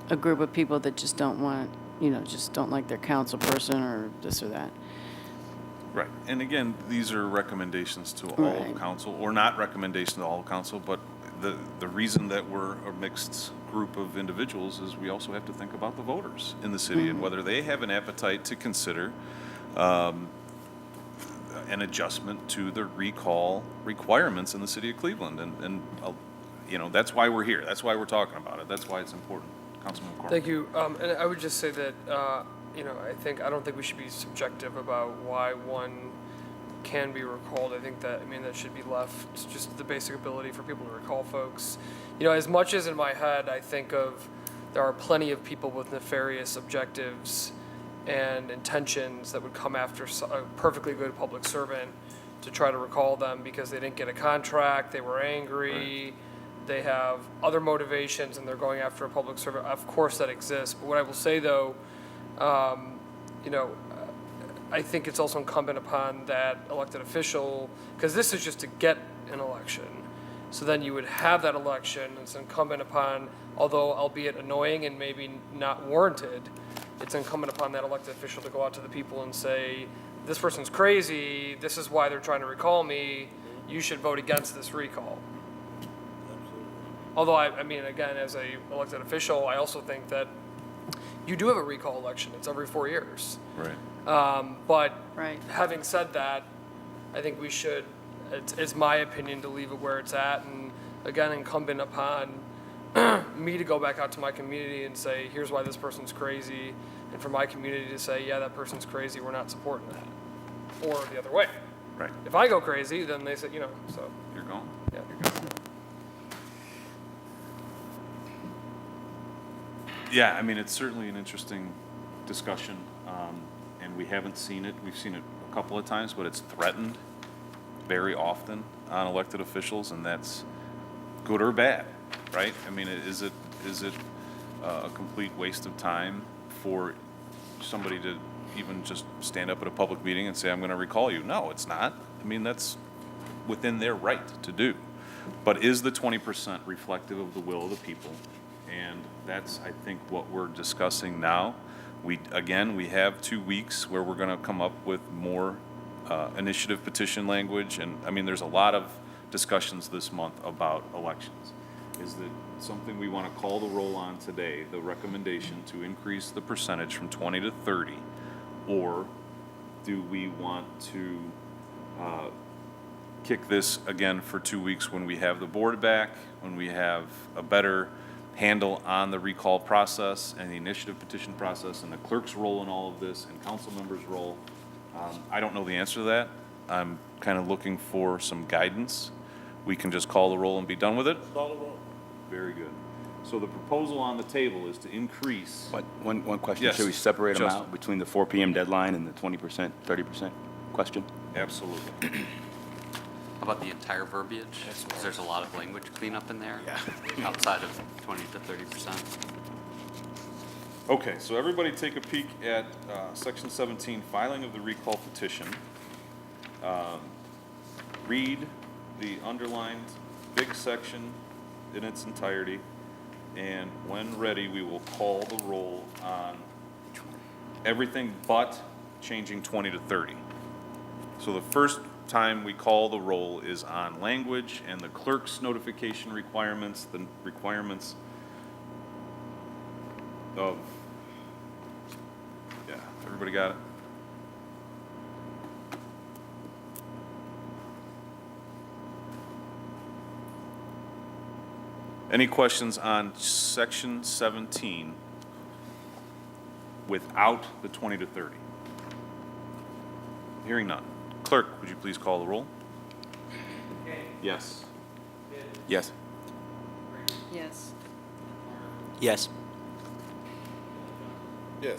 a group of people that just don't want, just don't like their council person or this or that. Right, and again, these are recommendations to all of Right. council, or not recommendations to all of council, but the reason that we're a mixed group of individuals is we also have to think about the voters in the city and whether they have an appetite to consider an adjustment to the recall requirements in the city of Cleveland. And that's why we're here. That's why we're talking about it. That's why it's important. Councilman McCormick. Thank you. And I would just say that, I don't think we should be subjective about why one can be recalled. I think that, that should be left just the basic ability for people to recall folks. As much as in my head I think of there are plenty of people with nefarious objectives and intentions that would come after a perfectly good public servant to try to recall them because they didn't get a contract, they were angry, they have other motivations, and they're going after a public servant. Of course that exists. But what I will say, though, I think it's also incumbent upon that elected official, because this is just to get an election. So then you would have that election. It's incumbent upon, although albeit annoying and maybe not warranted, it's incumbent upon that elected official to go out to the people and say, this person's crazy, this is why they're trying to recall me, you should vote against this recall. Although, again, as a elected official, I also think that you do have a recall election. It's every 4 years. Right. But Right. having said that, I think we should, it's my opinion to leave it where it's at, and again, incumbent upon me to go back out to my community and say, here's why this person's crazy, and for my community to say, yeah, that person's crazy, we're not supporting that. Or the other way. Right. If I go crazy, then they say, so, You're gone. yeah. Yeah, it's certainly an interesting discussion, and we haven't seen it. We've seen it a couple of times, but it's threatened very often on elected officials, and that's good or bad, right? Is it a complete waste of time for somebody to even just stand up at a public meeting and say, I'm going to recall you? No, it's not. That's within their right to do. But is the 20% reflective of the will of the people? And that's, I think, what we're discussing now. We have 2 weeks where we're going to come up with more initiative petition language. And, there's a lot of discussions this month about elections. Is that something we want to call the roll on today, the recommendation to increase the percentage from 20 to 30? Or do we want to kick this again for 2 weeks when we have the board back, when we have a better handle on the recall process and the initiative petition process and the clerk's role in all of this and council members' role. I don't know the answer to that. I'm kind of looking for some guidance. We can just call the roll and be done with it? Call the roll. Very good. So the proposal on the table is to increase. One question, Yes, should we separate them Justin. out between the 4 PM deadline and the 20%, 30% question? Absolutely. How about the entire verbiage? 'Cause there's a lot of language cleanup in there. Yeah. Outside of 20 to 30%. Okay, so everybody take a peek at Section 17, filing of the recall petition. Read the underlined big section in its entirety, and when ready, we will call the roll on everything but changing 20 to 30. So the first time we call the roll is on language and the clerk's notification requirements, the requirements of, yeah, everybody got it? Any questions on section 17 without the 20 to 30? Hearing none. Clerk, would you please call the roll? Yes. Yes. Yes. Yes. Yes.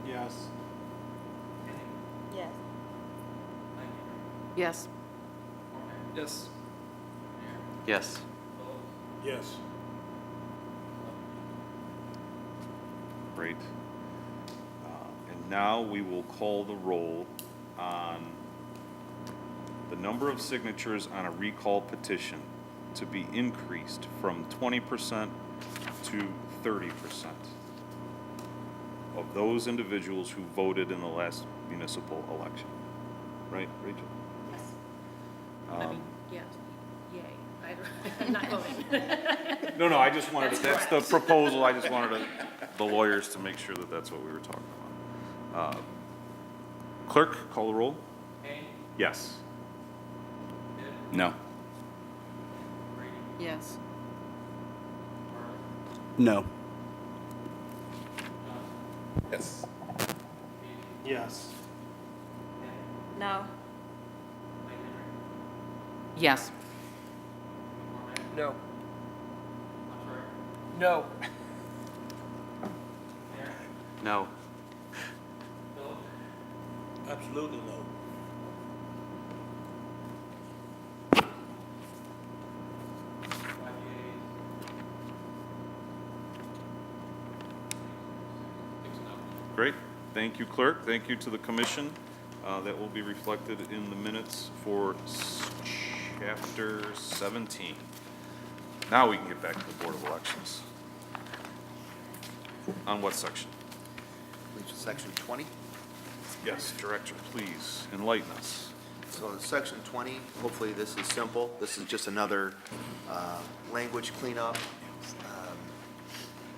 Yes. Yes. Yes. Yes. Yes. Yes. Great. And now we will call the roll on the number of signatures on a recall petition to be increased from 20% to 30% of those individuals who voted in the last municipal election. Right, Rachel? Yes. I mean, yes, yay. I'm not voting. No, I just wanted, that's the proposal, I just wanted the lawyers to make sure that that's what we were talking about. Clerk, call the roll? Yes. No. Yes. No. Yes. Yes. No. Yes. No. No. No. Absolutely no. Great. Thank you, clerk. Thank you to the commission. That will be reflected in the minutes for chapter 17. Now we can get back to the Board of Elections. On what section? Section 20. Yes, Director, please enlighten us. So section 20, hopefully this is simple. This is just another language cleanup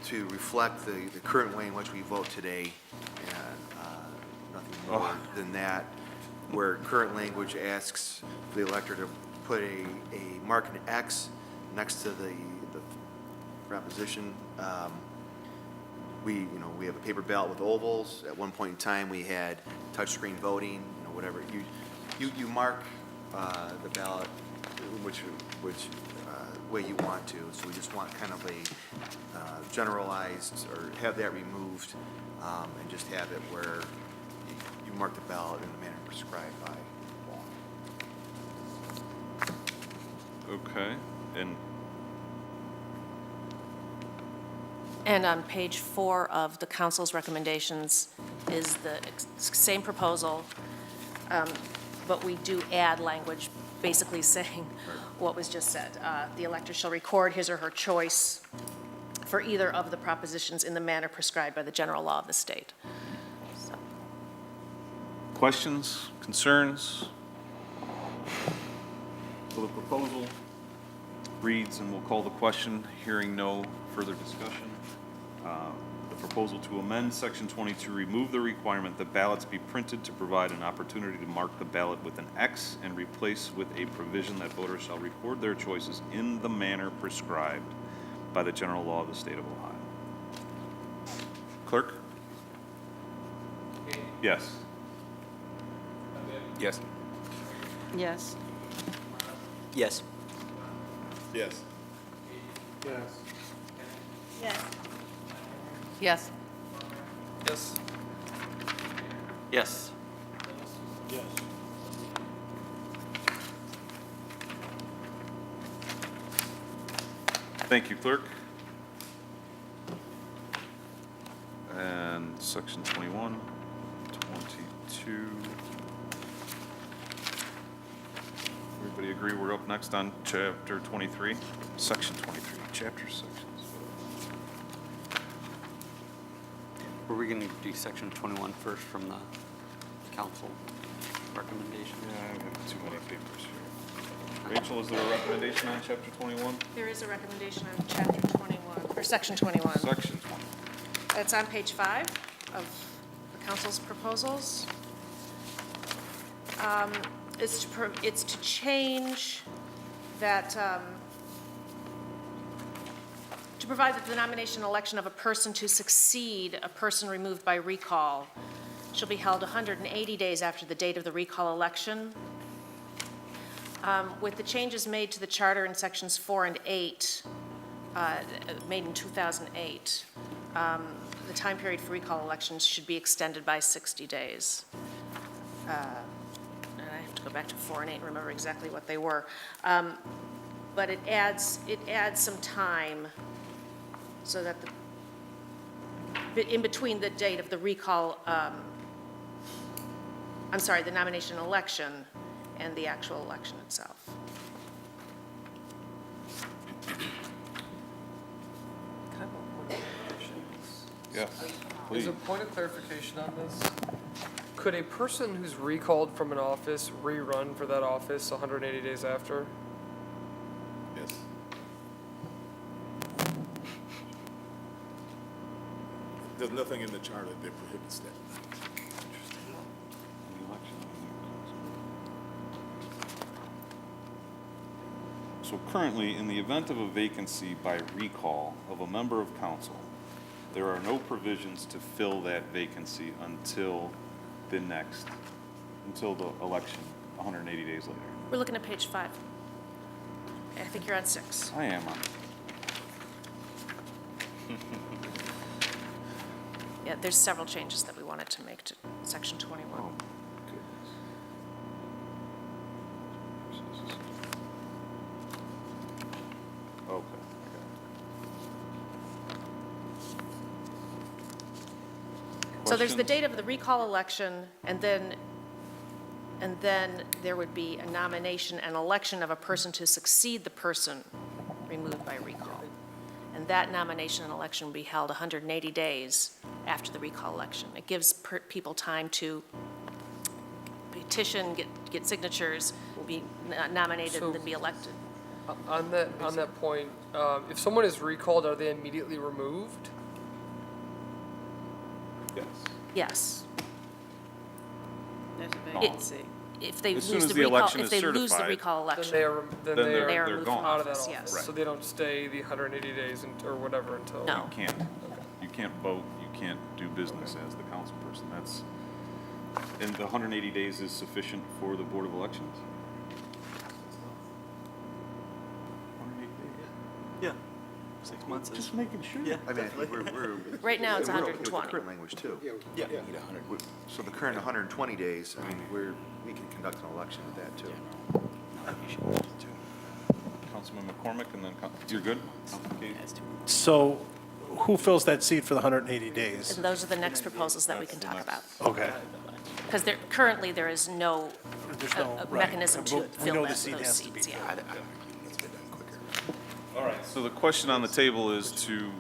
to reflect the current way in which we vote today, and nothing more than that, where current language asks the elector to put a mark an X next to the proposition. We have a paper ballot with ovals. At one point in time, we had touchscreen voting, whatever. You mark the ballot which way you want to. So we just want kind of a generalized, or have that removed, and just have it where you mark the ballot in the manner prescribed by law. Okay, and And on page 4 of the council's recommendations is the same proposal, but we do add language basically saying what was just said. The elector shall record his or her choice for either of the propositions in the manner prescribed by the general law of the state. So, questions, concerns? So the proposal reads, and we'll call the question, hearing no further discussion. The proposal to amend Section 22, remove the requirement that ballots be printed to provide an opportunity to mark the ballot with an X and replace with a provision that voters shall record their choices in the manner prescribed by the general law of the state of Ohio. Clerk? Yes. Yes. Yes. Yes. Yes. Yes. Yes. Yes. Yes. Yes. Thank you, Clerk. And Section 21, 22. Everybody agree we're up next on Chapter 23? Section 23, Chapter sections. Were we going to do section 21 first from the council recommendation? Yeah, I have too many papers here. Rachel, is there a recommendation on Chapter 21? There is a recommendation on chapter 21, or section 21. Section 21. That's on page 5 of the council's proposals. It's to change that, to provide that the nomination and election of a person to succeed a person removed by recall shall be held 180 days after the date of the recall election. With the changes made to the charter in sections 4 and 8, made in 2008, the time period for recall elections should be extended by 60 days. And I have to go back to 4 and 8 and remember exactly what they were. But it adds some time so that in between the date of the recall, the nomination and election and the actual election itself. Yes, As please. a point of clarification on this, could a person who's recalled from an office rerun for that office 180 days after? Yes. There's nothing in the charter that prohibits that. So currently, in the event of a vacancy by recall of a member of council, there are no provisions to fill that vacancy until the election, 180 days later. We're looking at page 5. I think you're on 6. I am on. Yeah, there's several changes that we wanted to make to section 21. Oh, okay. So there's the Questions? date of the recall election, and then there would be a nomination and election of a person to succeed the person removed by recall. And that nomination and election will be held 180 days after the recall election. It gives people time to petition, get signatures, be nominated, and then be elected. On that point, if someone is recalled, are they immediately removed? Yes. Yes. There's a No. vacancy. If they As soon lose as the the recall, election if is they lose the certified, recall Then election. they are Then They are they're removed gone. from out of that office, office, yes. so they don't stay the 180 days or whatever until. No. You can't. You can't vote, you can't do business as the council person. That's, and the 180 days is sufficient for the Board of Elections? 180 days? Yeah. 6 months is. Just making sure. Yeah. I mean, I think we're. Right now, it's we're okay with the 120. current language too. Yeah. So the current 120 days, I mean, we can conduct an election with that too. Councilman McCormick, and then, you're good? Okay. So who fills that seat for the 180 days? And those are the next proposals that we can talk about. Okay. Because currently, there is no There's no, a right. mechanism to We fill know the those seat has to seats, be yeah. All right. So the question on the table is to,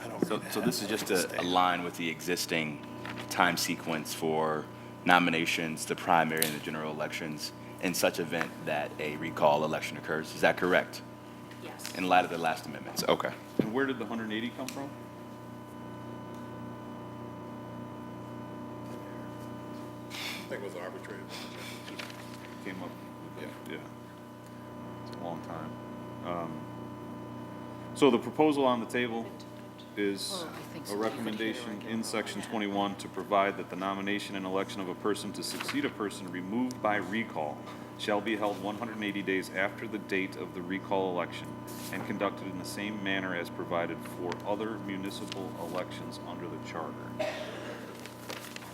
I don't read So that. this is just to align with the existing time sequence for nominations, the primary, and the general elections in such event that a recall election occurs. Is that correct? Yes. In light of the last amendments? Okay. and where did the 180 come from? came up with it, yeah. It's a long time. So the proposal on the table is a recommendation in section 21 to provide that the nomination and election of a person to succeed a person removed by recall shall be held 180 days after the date of the recall election and conducted in the same manner as provided for other municipal elections under the charter.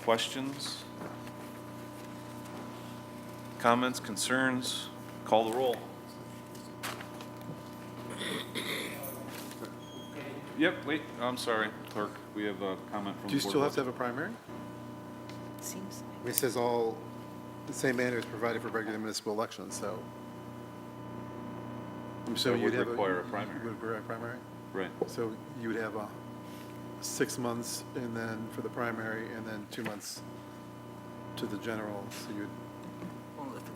Questions? Comments, concerns? Call the roll. Yep, wait, I'm sorry, clerk. We have a comment from the board. Do you still have to have a primary? Seems It says all, the same manner is provided for regular municipal elections, so. I'm So assuming it you'd would have require a primary. Would require a primary? Right. So you would have 6 months and then for the primary and then 2 months to the general, so you'd. Well, if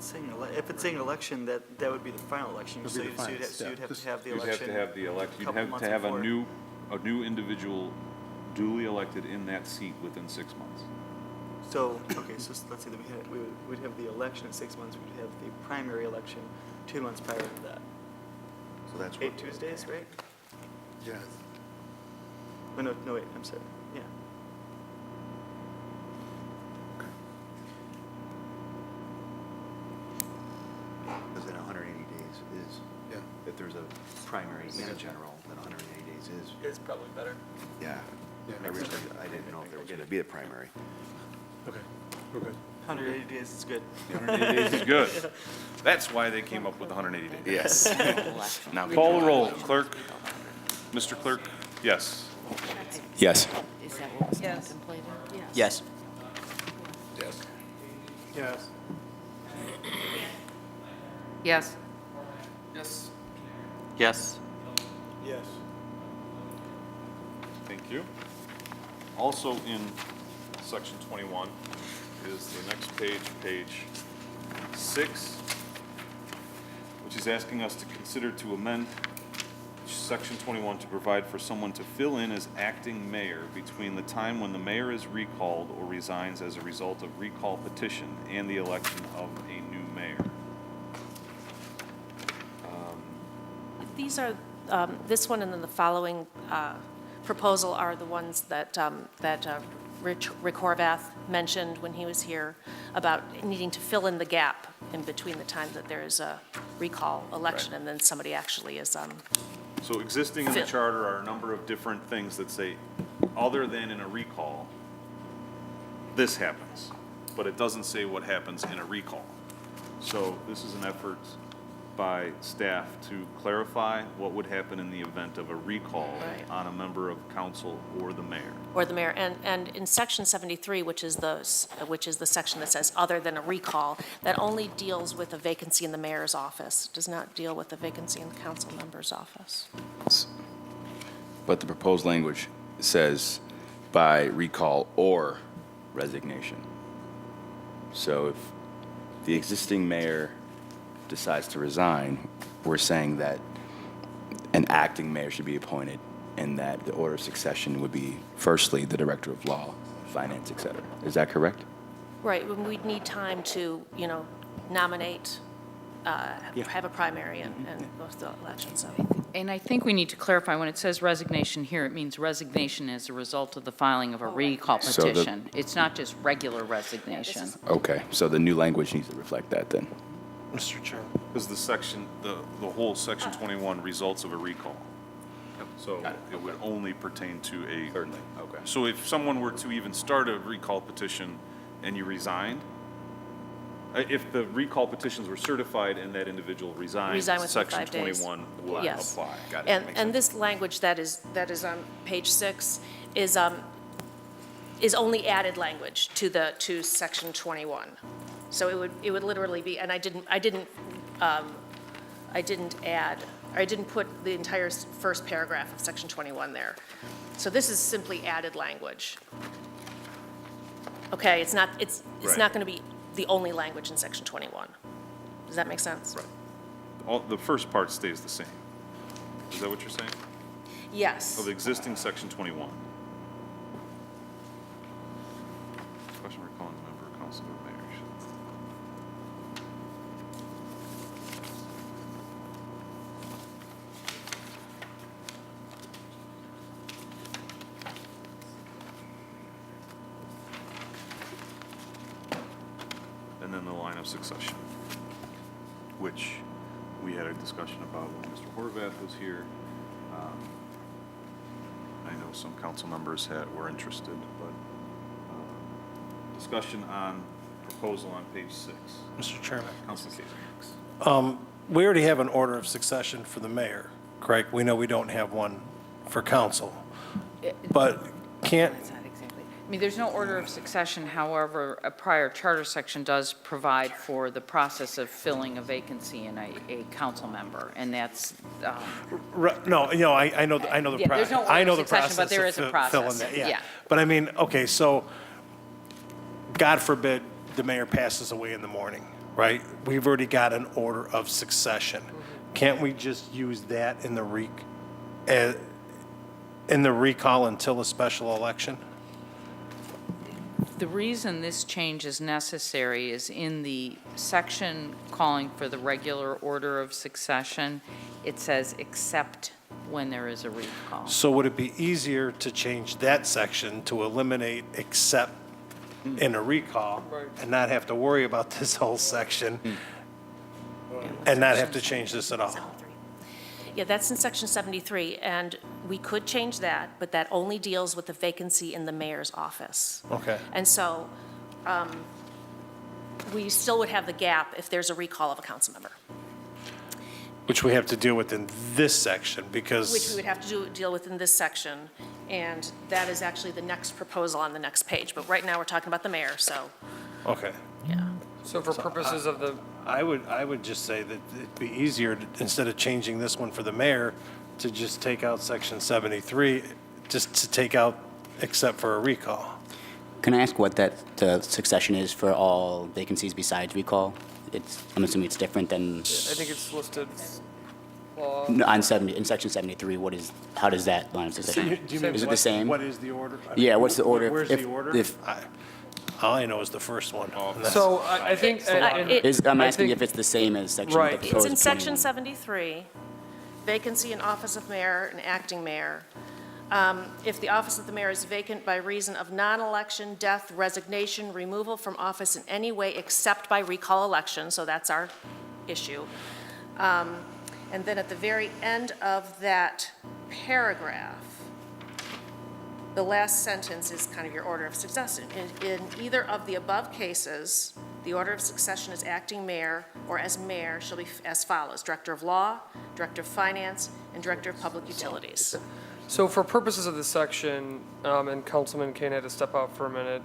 it's saying election, that would be the final election. Would be So the you'd final, so you'd yeah. have Just- to have the You'd have election. to have the election, you'd couple have months to have before. a new individual duly elected in that seat within 6 months. So, okay, so let's say that we'd have the election in 6 months, we'd have the primary election 2 months prior to that. So that's 8 Tuesdays, right? Yes. Oh, no, wait, I'm sorry, yeah. Because then 180 days is, Yeah. if there's a primary and a general, then 180 days is, It's probably better. yeah. Yeah. Originally, I didn't know if there was going to be a primary. Okay, we're good. 180 days is good. 180 days is good. That's why they came up with 180 days. Yes. Now, Call the roll, clerk. Mr. Clerk, yes. Yes. Is that what was Yes. contemplated? Yes. Yes. Yes. Yes. Yes. Yes. Yes. Thank you. Also in section 21 is the next page, page 6, which is asking us to consider to amend section 21 to provide for someone to fill in as acting mayor between the time when the mayor is recalled or resigns as a result of recall petition and the election of a new mayor. These are, this one and then the following proposal are the ones that Rick Horvath mentioned when he was here about needing to fill in the gap in between the time that there is a recall election Right. and then somebody actually is, So existing in the Fill. charter are a number of different things that say, other than in a recall, this happens, but it doesn't say what happens in a recall. So this is an effort by staff to clarify what would happen in the event of a recall Right. on a member of council or the mayor. or the mayor. And in section 73, which is the section that says other than a recall, that only deals with a vacancy in the mayor's office, does not deal with a vacancy in the council member's office. but the proposed language says by recall or resignation. So if the existing mayor decides to resign, we're saying that an acting mayor should be appointed and that the order of succession would be firstly the director of law, finance, et cetera. Is that correct? Right, when we'd need time to, nominate, have a primary and go through the election, so. And I think we need to clarify, when it says resignation here, it means resignation as a result of the filing of a recall So the- petition. It's not just regular resignation. Okay, so the new language needs to reflect that then. Mr. Chairman. Because the section, the whole section 21 results of a recall. So it would only pertain to a. Certainly, okay. So if someone were to even start a recall petition and you resigned, if the recall petitions were certified and that individual resigned, Resign within section 5 days. 21 would Yes. apply. Got it. And, Makes and sense. this language that is on page 6 is only added language to section 21. So it would literally be, and I didn't put the entire first paragraph of section 21 there. So this is simply added language. Okay, it's not Right. going to be the only language in section 21. Does that make sense? Right. The first part stays the same. Is that what you're saying? Yes. Of existing section 21. Question recalling the member of council or mayor. succession, which we had a discussion about when Mr. Horvath was here. I know some council members were interested, but discussion on proposal on page 6. Mr. Chairman. Councilman Casey. We already have an order of succession for the mayor, correct? We know we don't have one for council. But can't, It's not exactly. I mean, there's no order of succession, however, a prior charter section does provide for the process of filling a vacancy in a council member, and that's, no, I know, I know the, Yeah, there's no order I know of the succession, process but there of is a filling process, that, yeah. But I mean, okay, so, God forbid, the mayor passes away in the morning, right? We've already got an order of succession. Can't we just use that in the recall until a special election? the reason this change is necessary is in the section calling for the regular order of succession, it says except when there is a recall. So would it be easier to change that section to eliminate except in a recall and not have to worry about this whole section and not have to change this at all? Yeah, that's in section 73, and we could change that, but that only deals with the vacancy in the mayor's office. Okay. And so we still would have the gap if there's a recall of a council member, Which we have to deal with in this section because. which we would have to deal with in this section, and that is actually the next proposal on the next page. But right now, we're talking about the mayor, so, Okay. yeah. So for purposes of the, I would just say that it'd be easier, instead of changing this one for the mayor, to just take out section 73, just to take out except for a recall. Can I ask what that succession is for all vacancies besides recall? I'm assuming it's different than, I think it's listed, no, in section 73, how does that line of succession? Do you mean Is it the what- same? What is the order? Yeah, what's the order? Where's If- the order? if- All I know is the first one. and that's- so I think, and- I'm I asking think- if it's the same as section. Right. the It's proposed in section 21. 73, vacancy in office of mayor and acting mayor. If the office of the mayor is vacant by reason of non-election, death, resignation, removal from office in any way except by recall election, so that's our issue. And then at the very end of that paragraph, the last sentence is kind of your order of succession. In either of the above cases, the order of succession as acting mayor or as mayor shall be as follows: Director of Law, Director of Finance, and Director of Public Utilities. so for purposes of this section, and Councilman Kane had to step out for a minute,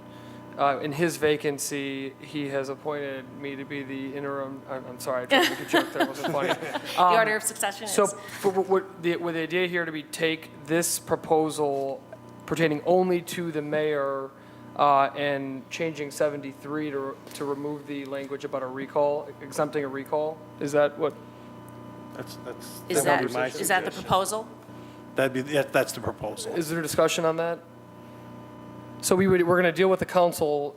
in his vacancy, he has appointed me to be the interim, I'm sorry, I tried to make a joke that wasn't funny. The order of succession is. So would the idea here to be take this proposal pertaining only to the mayor and changing 73 to remove the language about a recall, exempting a recall? Is that what? Is that would that, be my is that the suggestion. proposal? That's the proposal. Is there a discussion on that? So we're going to deal with the council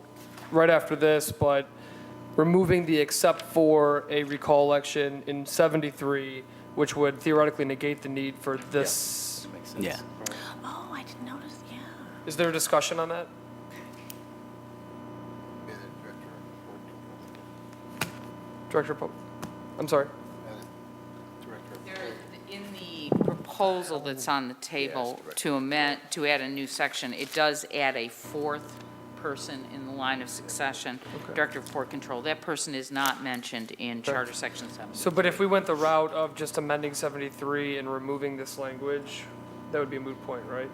right after this, but removing the except for a recall election in 73, which would theoretically negate the need for this. Yeah. Oh, I didn't notice, yeah. Is there a discussion on that? Director Pope, I'm sorry. In the proposal that's on the table to amend, to add a new section, it does add a fourth person in the line of succession, Director of Port Control. That person is not mentioned in Charter Section 7. So, but if we went the route of just amending 73 and removing this language, that would be a moot point, right?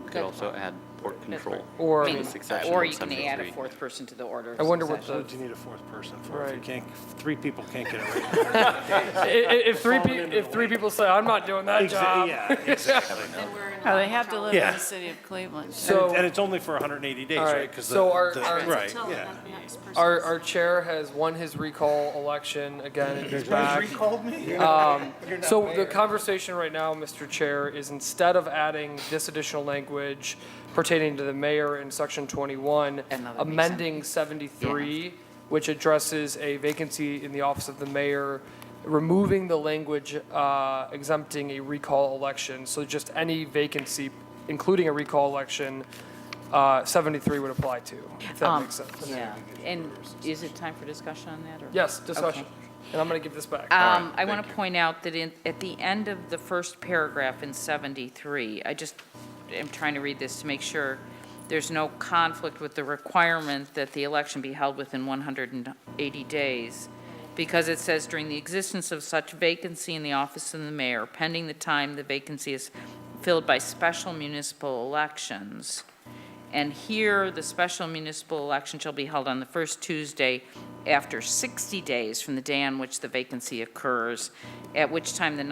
We could also add port control. Or, I mean, succession or in you can add a 73. fourth person to the order of I wonder what succession. What do you need a fourth person for? If you Right. can't, 3 people can't get it right. if three people say, I'm not doing that job. Yeah, exactly. Oh, they have to live Yeah. in the city of Cleveland. So- And it's only for 180 days, All right? right, 'Cause so our- right, Until yeah. the next person Our chair has won his recall election again and he's back. Recalled me? So the conversation right now, Mr. Chair, is instead of adding this additional language pertaining to the mayor in section 21, And that would make amending 73, which addresses a vacancy in the office of the mayor, removing the language exempting a recall election. So just any vacancy, including a recall election, 73 would apply to, if that makes sense. Yeah, and is it time for discussion on that, or? Yes, discussion. Okay. And I'm going to give this back. I want to point out that at the end of the first paragraph in 73, I just am trying to read this to make sure there's no conflict with the requirement that the election be held within 180 days, because it says, during the existence of such vacancy in the office of the mayor, pending the time the vacancy is filled by special municipal elections. And here, the special municipal election shall be held on the first Tuesday after 60 days from the day on which the vacancy occurs, at which time the